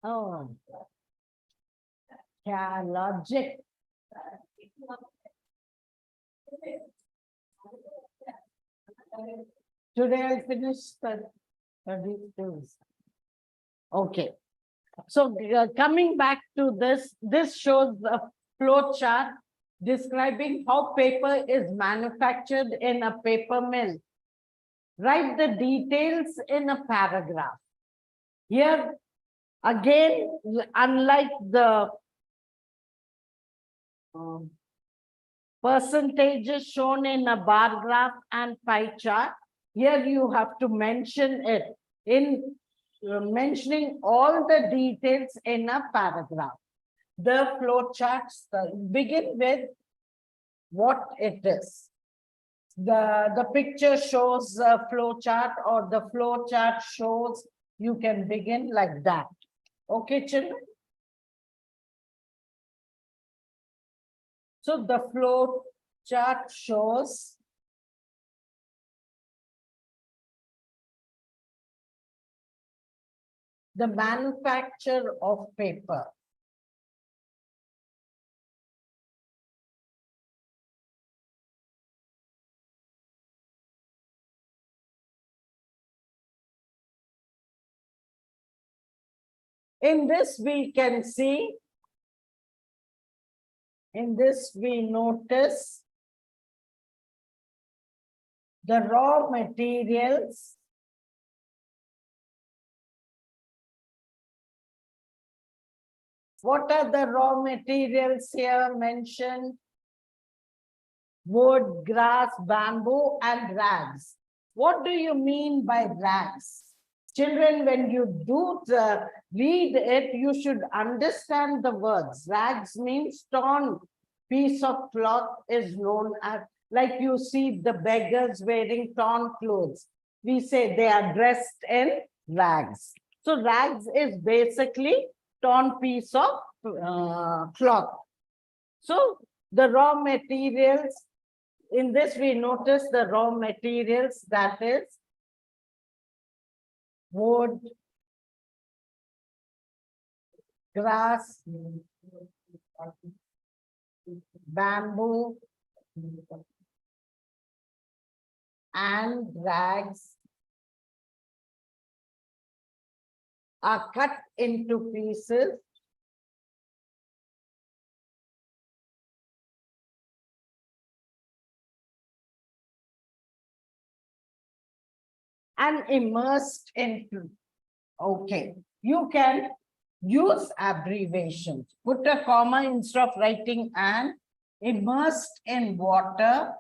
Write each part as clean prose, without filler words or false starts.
Oh, yeah, logic. Today I finished the 32. Okay. So coming back to this, this shows a flow chart describing how paper is manufactured in a paper mill. Write the details in a paragraph. Here, again, unlike the percentages shown in a bar graph and pie chart, here you have to mention it in mentioning all the details in a paragraph. The flow charts begin with what it is. The picture shows a flow chart, or the flow chart shows, you can begin like that. Okay, children? So the flow chart shows the manufacture of paper. In this we can see, in this we notice the raw materials What are the raw materials here mentioned? Wood, grass, bamboo, and rags. What do you mean by rags? Children, when you do read it, you should understand the words. Rags means torn piece of cloth is known as, like you see the beggars wearing torn clothes. We say they are dressed in rags. So rags is basically torn piece of cloth. So the raw materials, in this we notice the raw materials, that is wood, grass, bamboo, and rags are cut into pieces and immersed into. Okay, you can use abbreviations. Put a comma instead of writing and. Immersed in water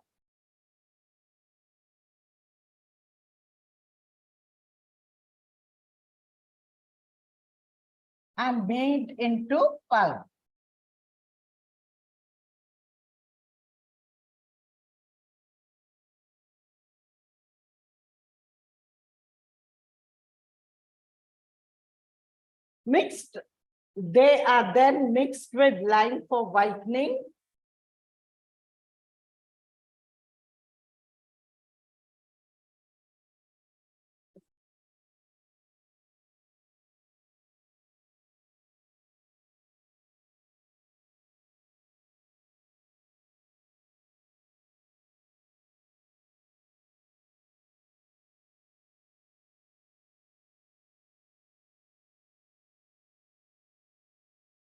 and made into pulp. Mixed, they are then mixed with lime for whitening.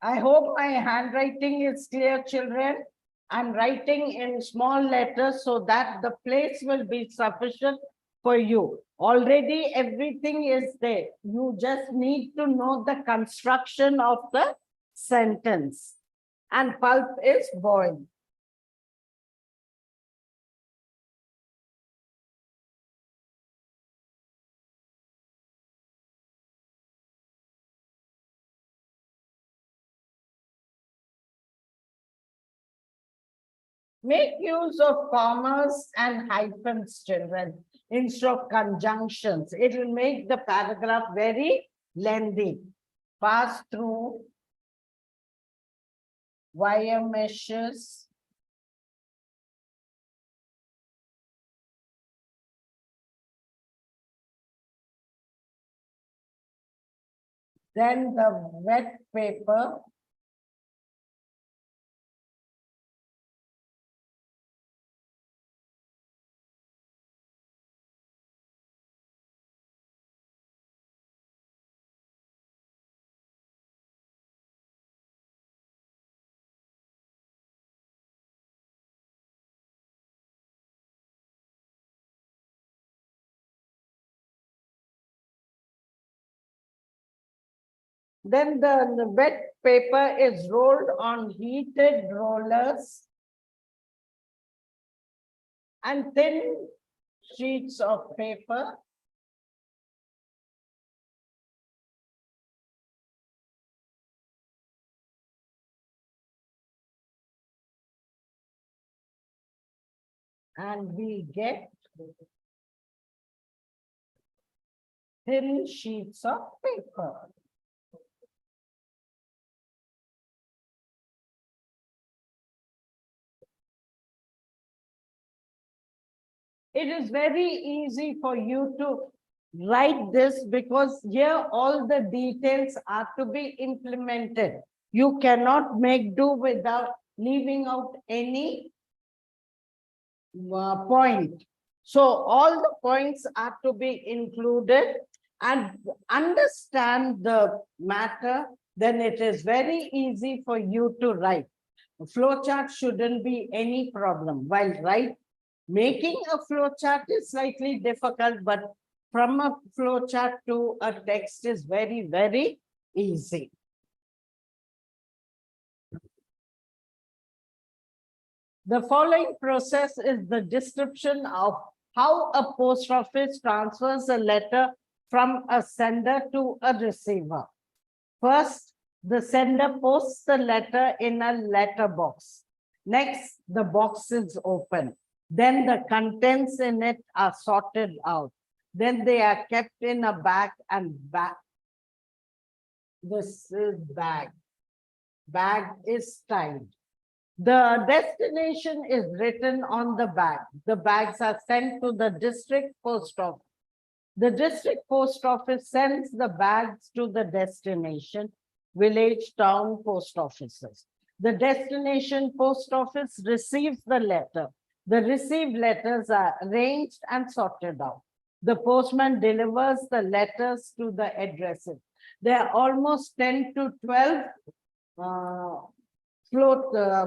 I hope my handwriting is clear, children. I'm writing in small letters so that the place will be sufficient for you. Already everything is there. You just need to know the construction of the sentence. And pulp is boiled. Make use of commas and hyphens, children, instead of conjunctions. It will make the paragraph very lengthy. Pass through wire meshes Then the wet paper. Then the wet paper is rolled on heated rollers and thin sheets of paper. And we get thin sheets of paper. It is very easy for you to write this because here all the details are to be implemented. You cannot make do without leaving out any point. So all the points are to be included and understand the matter, then it is very easy for you to write. Flowchart shouldn't be any problem. While making a flowchart is slightly difficult, but from a flowchart to a text is very, very easy. The following process is the description of how a post office transfers a letter from a sender to a receiver. First, the sender posts the letter in a letterbox. Next, the box is open. Then the contents in it are sorted out. Then they are kept in a bag and bag. This is bag. Bag is tied. The destination is written on the bag. The bags are sent to the district post office. The district post office sends the bags to the destination, village, town post offices. The destination post office receives the letter. The received letters are arranged and sorted out. The postman delivers the letters to the addresses. There are almost 10 to 12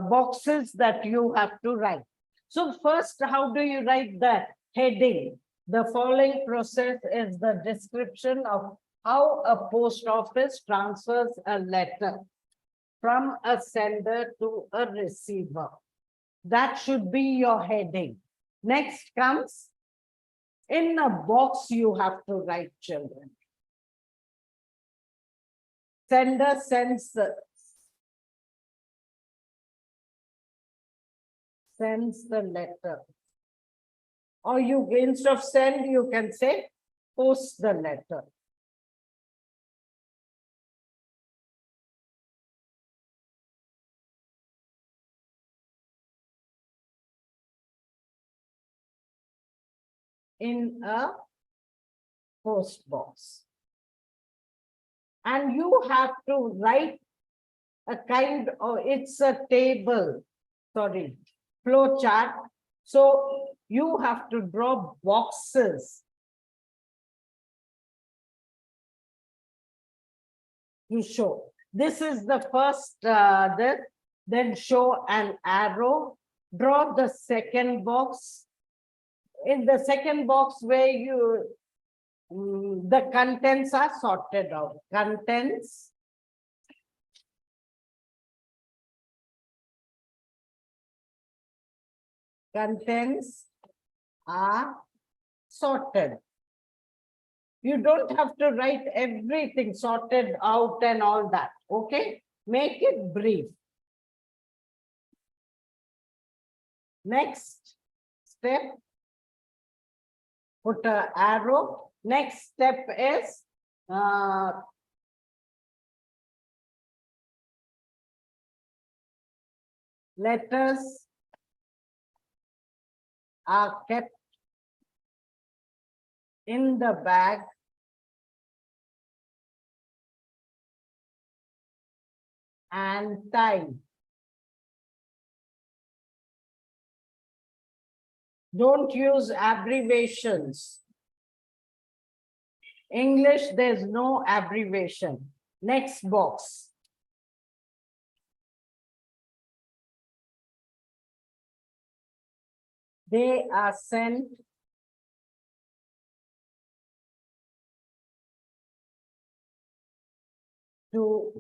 boxes that you have to write. So first, how do you write the heading? The following process is the description of how a post office transfers a letter from a sender to a receiver. That should be your heading. Next comes, in a box you have to write, children. Sender sends the letter. Or you, instead of send, you can say post the letter. In a post box. And you have to write a kind of, it's a table, sorry, flow chart. So you have to draw boxes to show. This is the first, then show an arrow, draw the second box. In the second box where you, the contents are sorted out. Contents are sorted. You don't have to write everything sorted out and all that. Okay, make it brief. Next step, put an arrow. Next step is letters are kept in the bag and time. Don't use abbreviations. English, there's no abbreviation. Next box. They are sent to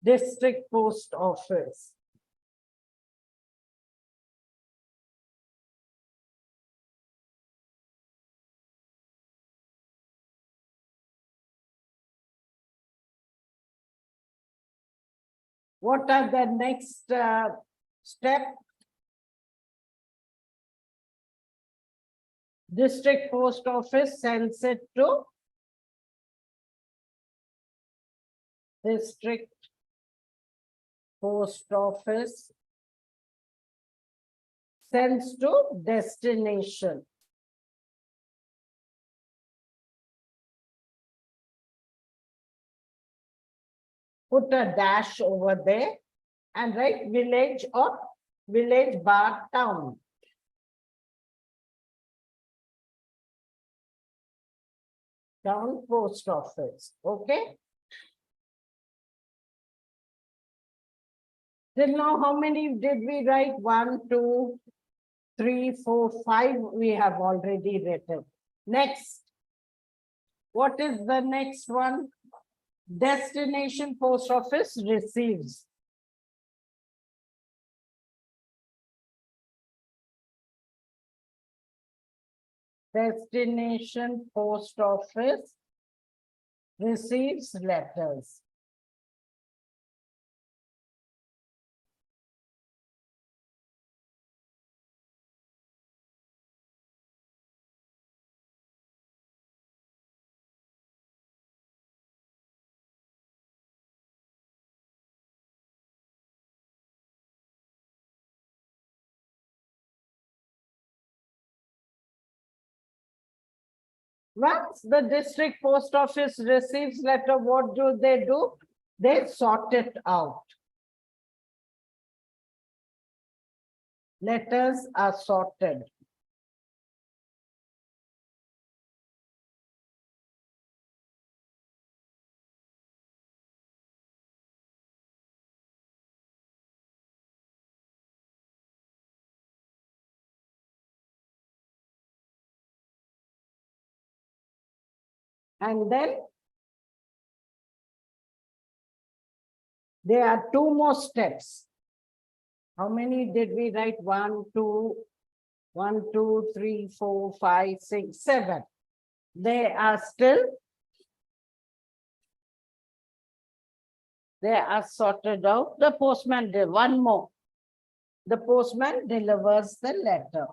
district post office. What are the next step? District post office sends it to district post office sends to destination. Put a dash over there and write village or village bar town. Town post office. Okay. Till now, how many did we write? 1, 2, 3, 4, 5. We have already written. Next. What is the next one? Destination post office receives. Destination post office receives letters. Once the district post office receives letter, what do? They sort it out. Letters are sorted. And then there are 2 more steps. How many did we write? 1, 2, 3, 4, 5, 6, 7. They are sorted out. The postman did one more. The postman delivers the letter.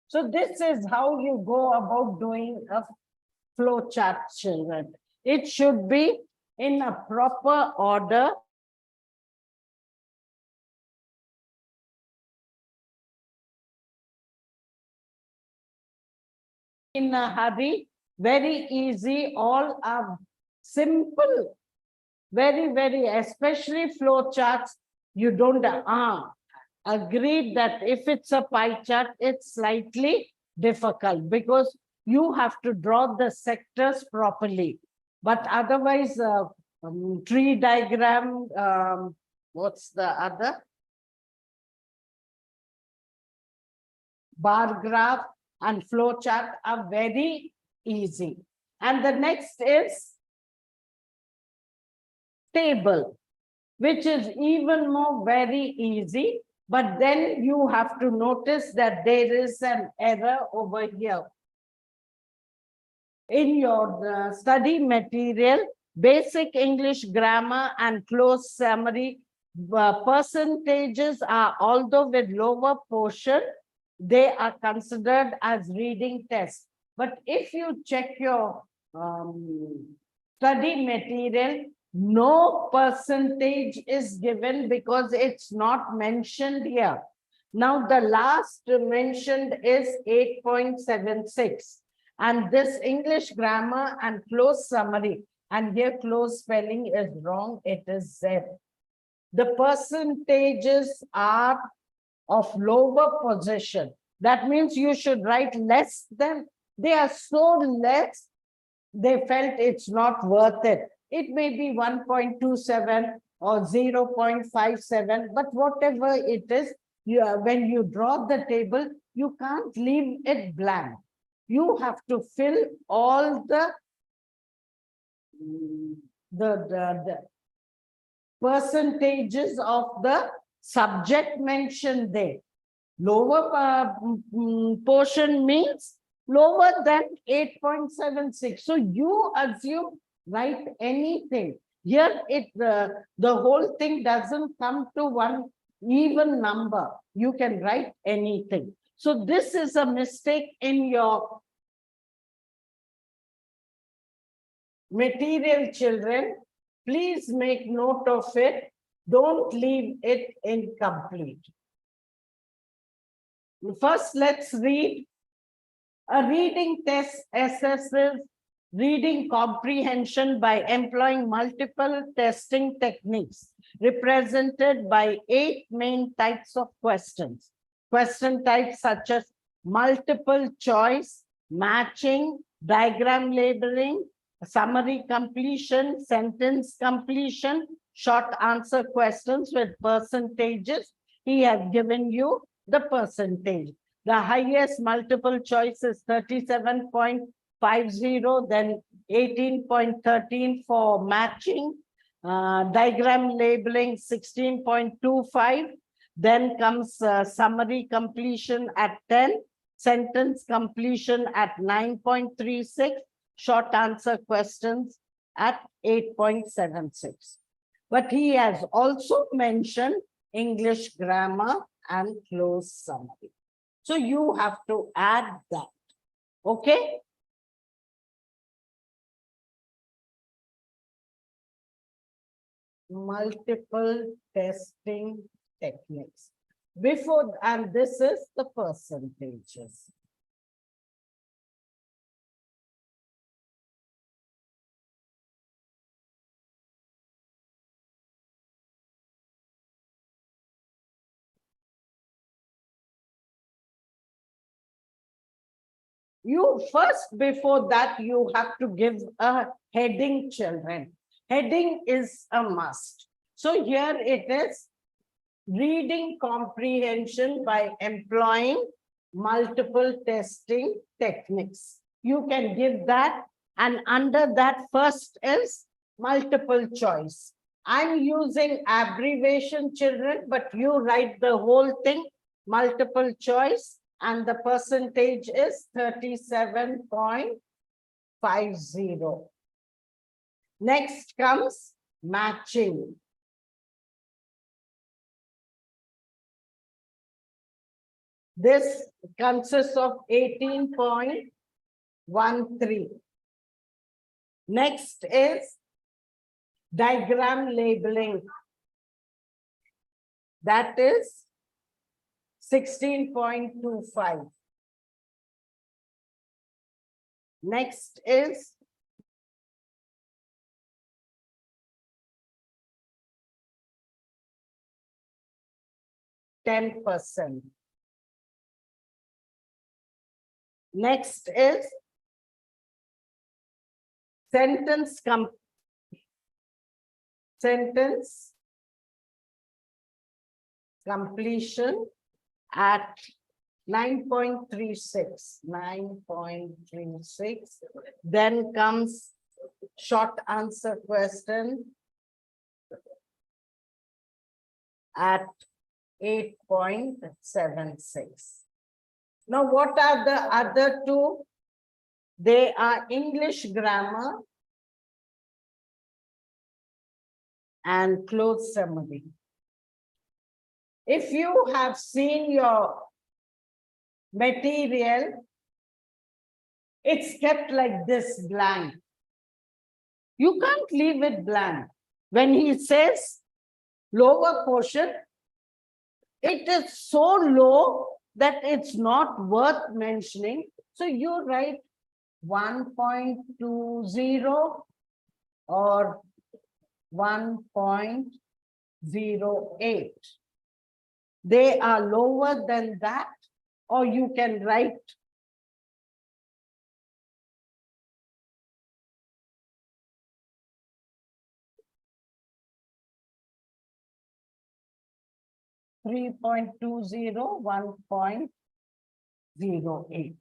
So this is how you go about doing a flow chart, children. It should be in a proper order. In a hurry, very easy, all are simple, very, especially flow charts. You don't agreed that if it's a pie chart, it's slightly difficult because you have to draw the sectors properly. But otherwise, tree diagram, what's the other? Bar graph and flow chart are very easy. And the next is table, which is even more very easy. But then you have to notice that there is an error over here. In your study material, basic English grammar and close summary percentages are, although with lower portion, they are considered as reading tests. But if you check your study material, no percentage is given because it's not mentioned here. Now, the last mentioned is 8.76. And this English grammar and close summary, and here close spelling is wrong, it is Z. The percentages are of lower position. That means you should write less than, they are so less, they felt it's not worth it. It may be 1.27 or 0.57, but whatever it is, when you draw the table, you can't leave it blank. You have to fill all the percentages of the subject mentioned there. Lower portion means lower than 8.76. So you assume, write anything. Here, the whole thing doesn't come to one even number. You can write anything. So this is a mistake in your material, children. Please make note of it. Don't leave it incomplete. First, let's read. A reading test assesses reading comprehension by employing multiple testing techniques represented by 8 main types of questions. Question types such as multiple choice, matching, diagram labeling, summary completion, sentence completion, short answer questions with percentages. He has given you the percentage. The highest multiple choice is 37.50, then 18.13 for matching, diagram labeling 16.25, then comes summary completion at 10, sentence completion at 9.36, short answer questions at 8.76. But he has also mentioned English grammar and close summary. So you have to add that. Okay? Multiple testing techniques. Before, and this is the percentages. You first, before that, you have to give a heading, children. Heading is a must. So here it is, reading comprehension by employing multiple testing techniques. You can give that, and under that first is multiple choice. I'm using abbreviation, children, but you write the whole thing, multiple choice, and the percentage is 37.50. Next comes matching. This consists of 18.13. Next is diagram labeling. That is 16.25. Next is %. Next is sentence completion at 9.36. 9.36. Then comes short answer question at 8.76. Now, what are the other two? They are English grammar and close summary. If you have seen your material, it's kept like this blank. You can't leave it blank. When he says lower portion, it is so low that it's not worth mentioning. So you write 1.20 or 1.08. They are lower than that, or you can write 3.20, 1.08.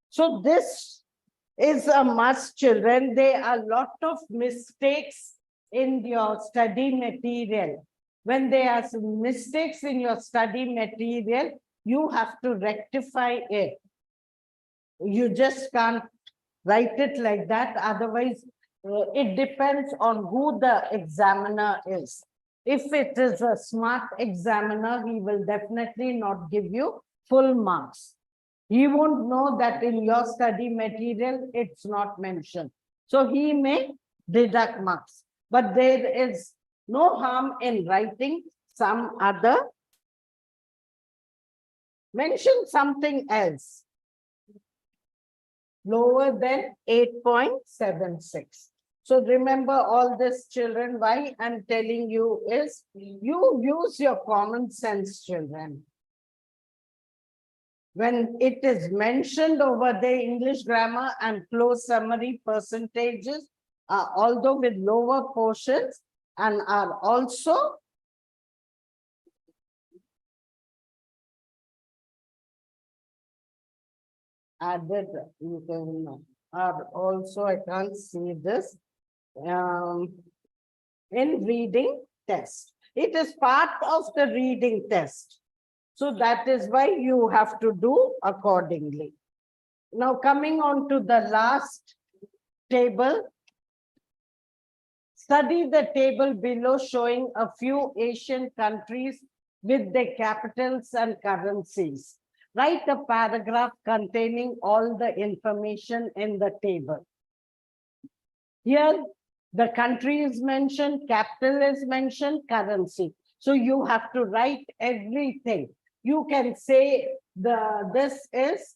So this is a must, children. There are a lot of mistakes in your study material. When there are some mistakes in your study material, you have to rectify it. You just can't write it like that. Otherwise, it depends on who the examiner is. If it is a smart examiner, he will definitely not give you full marks. He won't know that in your study material, it's not mentioned. So he may deduct marks. But there is no harm in writing some other. Mention something else lower than 8.76. So remember all this, children. Why I'm telling you is you use your common sense, children. When it is mentioned over there, English grammar and close summary percentages are although with lower portions and are also added, you can, are also, I can't see this, in reading test. It is part of the reading test. So that is why you have to do accordingly. Now coming on to the last table. Study the table below showing a few Asian countries with their capitals and currencies. Write a paragraph containing all the information in the table. Here, the country is mentioned, capital is mentioned, currency. So you have to write everything. You can say this is,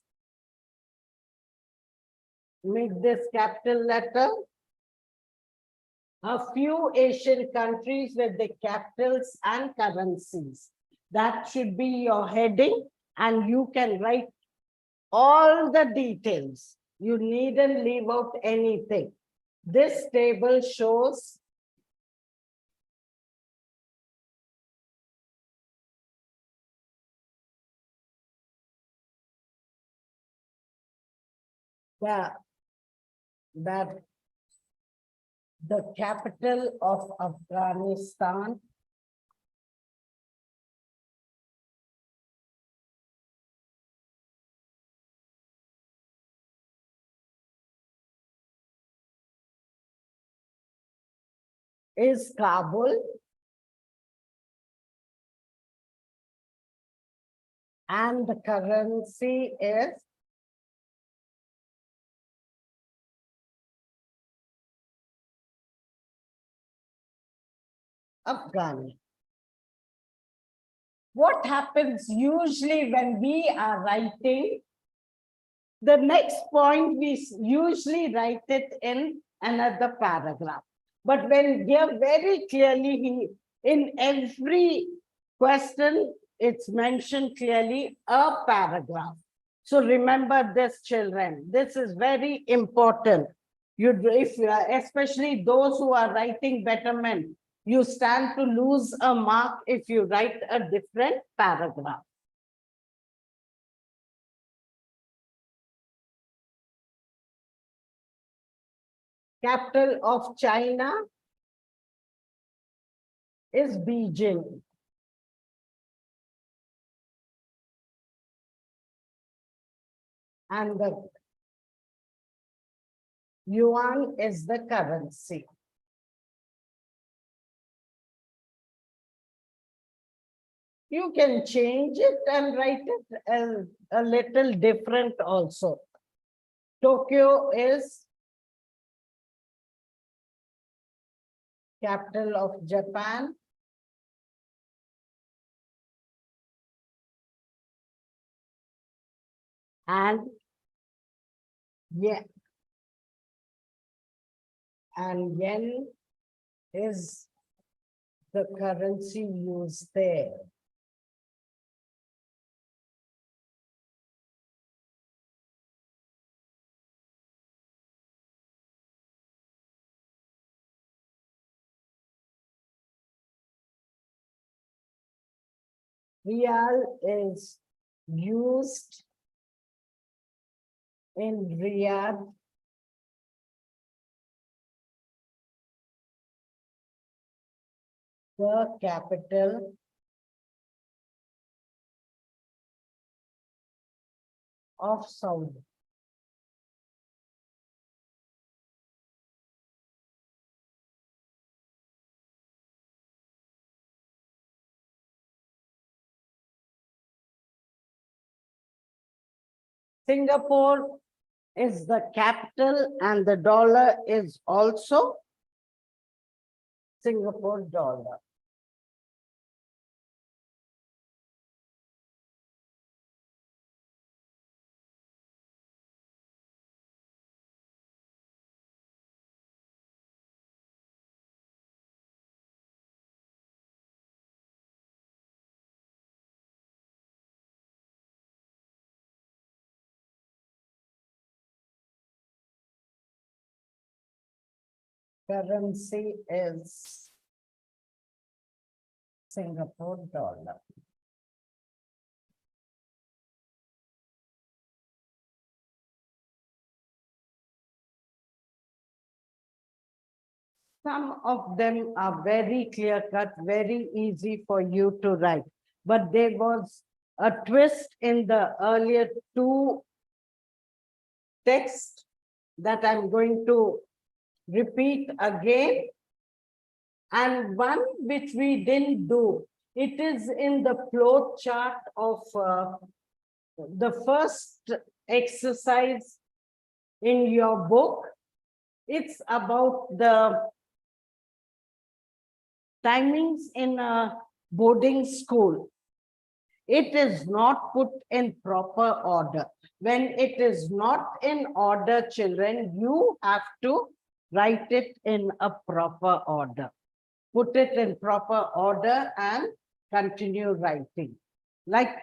make this capital letter, a few Asian countries with the capitals and currencies. That should be your heading, and you can write all the details. You needn't leave out anything. This table shows that the capital of Afghanistan is Kabul, and the currency is Afghani. What happens usually when we are writing, the next point we usually write it in another paragraph. But when here very clearly, in every question, it's mentioned clearly a paragraph. So remember this, children. This is very important. Especially those who are writing betterment, you stand to lose a mark if you write a different paragraph. Capital of China is Beijing. And the yuan is the currency. You can change it and write it a little different also. Tokyo is Capital of Japan. And yeah, and yen is the currency used there. Real is used in Riyadh, the capital of Saudi. Singapore is the capital and the dollar is also Singapore dollar. Currency is Singapore dollar. Some of them are very clear-cut, very easy for you to write. But there was a twist in the earlier two texts that I'm going to repeat again. And one which we didn't do, it is in the flow chart of the first exercise in your book. It's about the timings in a boarding school. It is not put in proper order. When it is not in order, children, you have to write it in a proper order. Put it in proper order and continue writing. Like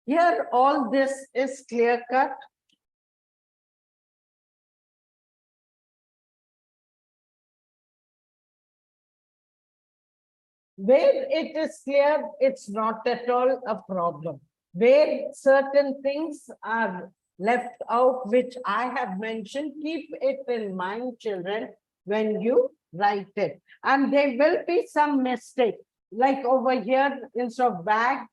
here, all this is clear-cut. Where it is clear, it's not at all a problem. Where certain things are left out, which I have mentioned, keep it in mind, children, when you write it. And there will be some mistake. Like over here, instead of bag,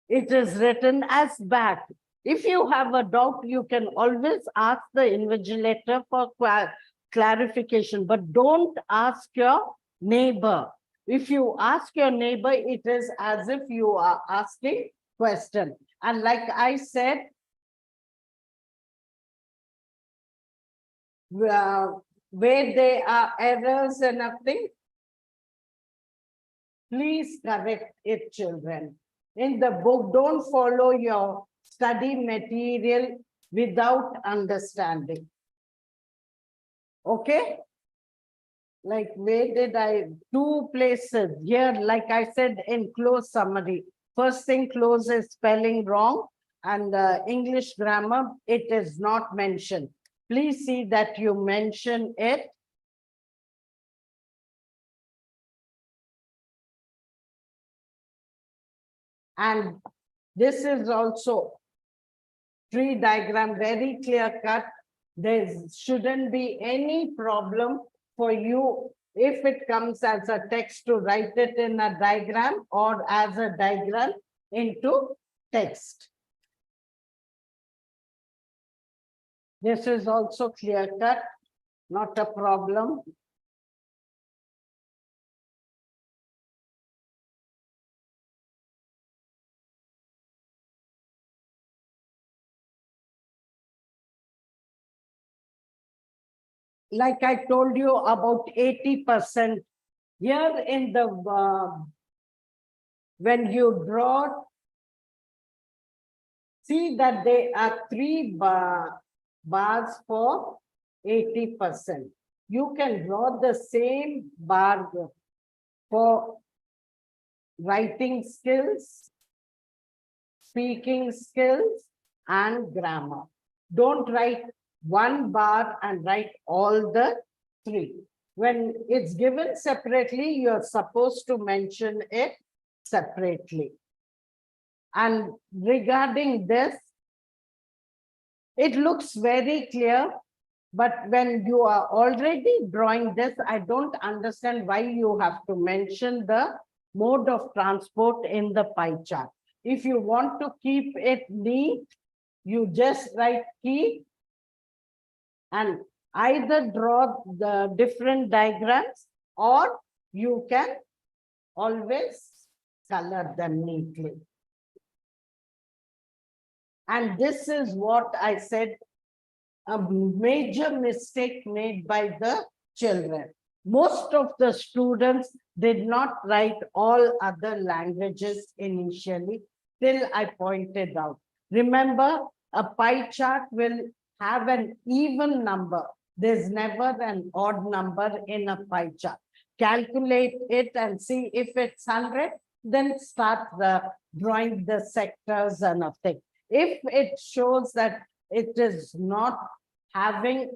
it is written as bag. If you have a doubt, you can always ask the invigilator for clarification, but don't ask your neighbor. If you ask your neighbor, it is as if you are asking question. And like I said, where there are errors and nothing, please correct it, children. In the book, don't follow your study material without understanding. Okay? Like where did I, two places here, like I said in close summary. First thing, close is spelling wrong, and English grammar, it is not mentioned. Please see that you mention it. And this is also tree diagram, very clear cut. There shouldn't be any problem for you if it comes as a text to write it in a diagram or as a diagram into text. This is also clear cut, not a problem. Like I told you, about 80% Here in the, when you draw, see that there are three bars for 80%. You can draw the same bar for writing skills, speaking skills, and grammar. Don't write one bar and write all the three. When it's given separately, you're supposed to mention it separately. And regarding this, it looks very clear, but when you are already drawing this, I don't understand why you have to mention the mode of transport in the pie chart. If you want to keep it neat, you just write keep and either draw the different diagrams, or you can always color them neatly. And this is what I said, a major mistake made by the children. Most of the students did not write all other languages initially, till I pointed out. Remember, a pie chart will have an even number. There's never an odd number in a pie chart. Calculate it and see if it's 100, then start drawing the sectors and a thing. If it shows that it is not having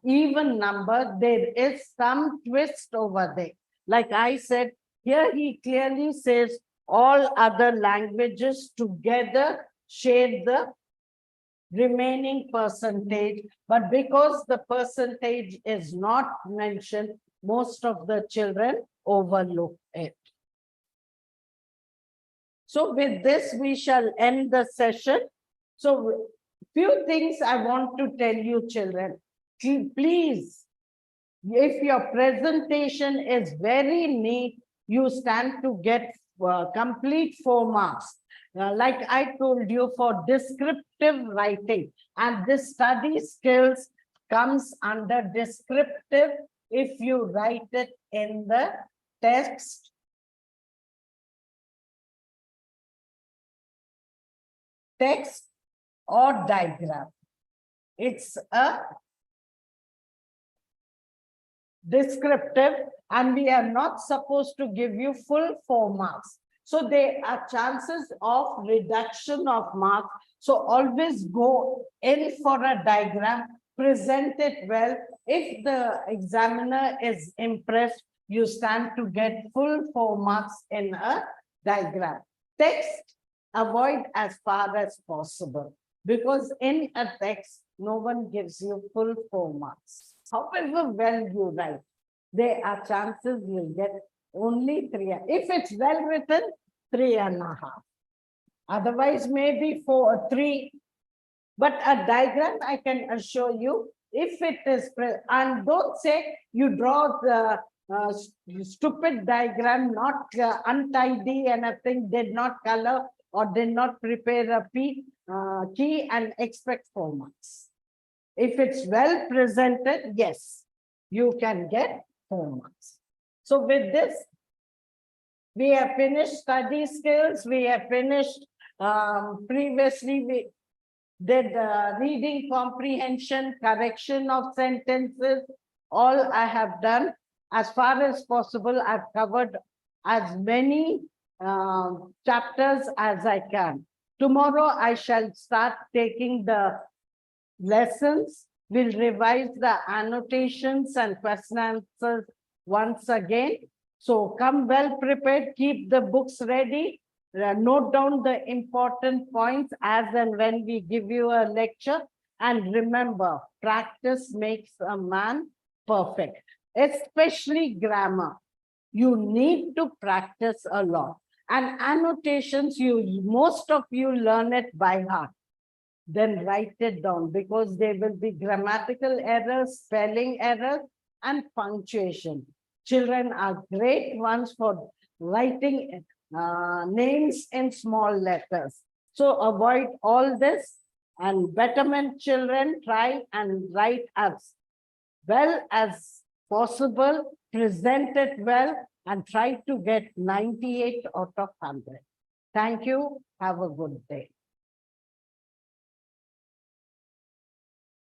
even number, there is some twist over there. Like I said, here he clearly says all other languages together share the remaining percentage, but because the percentage is not mentioned, most of the children overlook it. So with this, we shall end the session. So few things I want to tell you, children. Please, if your presentation is very neat, you stand to get complete 4 marks. Like I told you, for descriptive writing, and this study skills comes under descriptive if you write it in the text or diagram. It's a descriptive, and we are not supposed to give you full 4 marks. So there are chances of reduction of marks. So always go in for a diagram, present it well. If the examiner is impressed, you stand to get full 4 marks in a diagram. Text, avoid as far as possible, because in a text, no one gives you full 4 marks. However well you write, there are chances you'll get only 3. If it's well written, 3.5. Otherwise, maybe 4 or 3. But a diagram, I can assure you, if it is, and don't say you draw the stupid diagram, not untidy and a thing, did not color or did not prepare a key and expect 4 marks. If it's well presented, yes, you can get 4 marks. So with this, we have finished study skills. We have finished, previously we did reading comprehension, correction of sentences. All I have done. As far as possible, I've covered as many chapters as I can. Tomorrow, I shall start taking the lessons. We'll revise the annotations and question answers once again. So come well prepared, keep the books ready, note down the important points as and when we give you a lecture. And remember, practice makes a man perfect, especially grammar. You need to practice a lot. And annotations, most of you learn it by heart. Then write it down, because there will be grammatical errors, spelling errors, and punctuation. Children are great ones for writing names in small letters. So avoid all this, and betterment children try and write as well as possible, present it well, and try to get 98 out of 100. Thank you. Have a good day.